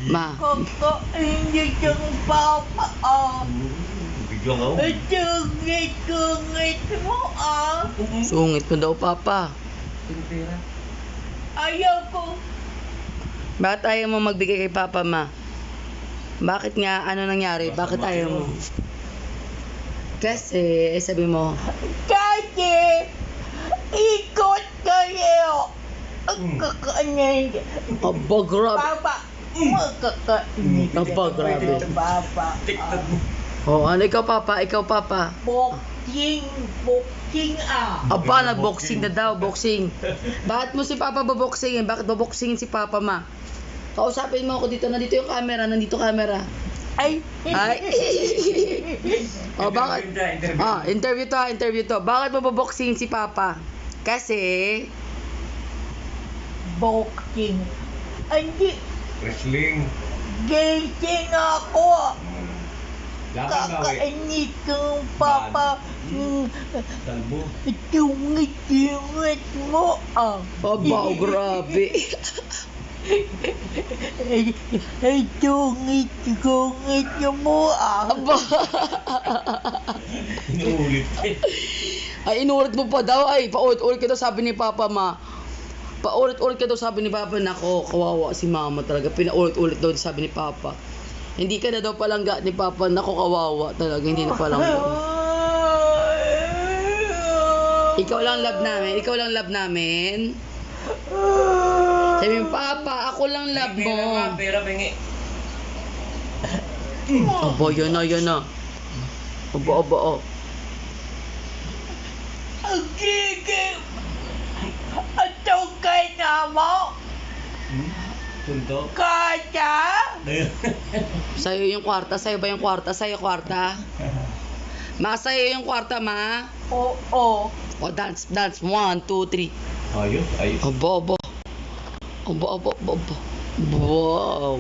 Ma. Kakain niya siyang papa, Biglang ako. Sungit-sungit mo, Sungit mo daw, Papa. Ayaw ko. Bakit ayaw mo magbigay kay Papa, Ma? Bakit nga? Ano nangyari? Bakit ayaw mo? Kasi, sabi mo, Kasi, ikot kayo. Ang kakainin. aba, grabe. Papa, makakainin ka Aba, grabe. sa Papa. TikTok mo. Oh, ano ikaw, Papa? Ikaw, Papa. Boxing, Aba, nag-boxing na daw, boxing. Bakit mo si Papa baboxingin? Bakit baboxingin si Papa, Ma? Kausapin mo ako dito. Nandito yung camera. Nandito camera. Ay, Ay. Oh, bakit? Interview to. Bakit mo baboxingin si Papa? Kasi, boxing. Hindi, Wrestling. gising ako. Lakad na, we. Kakainit kang Papa. Talbo. Tungit-tungit mo, aba, grabe. Ay, tungit-tungit mo, Aba. Inuulit. Ay, inulit mo pa daw. Ay, paulit-ulit ka daw, sabi ni Papa, Ma. Paulit-ulit ka daw, sabi ni Papa. Nako, kawawa si Mama talaga. Pinaulit-ulit daw, sabi ni Papa. Hindi ka na daw palangga ni Papa. Nako, kawawa talaga. Hindi na palangga. Ikaw lang love namin. Ikaw lang love namin. Sabi mo, Papa, ako lang love mo. Pera, pengi. Aba, yan na. Aba, oh. Ang gigil. Ito kay na mo. Punto. Kaya? Sa'yo yung kwarta. Sa'yo ba yung kwarta? Sa'yo kwarta? Ma, sa'yo yung kwarta, Ma. Oo. O, dance. 1, 2, 3. Ayos. Aba. Wow.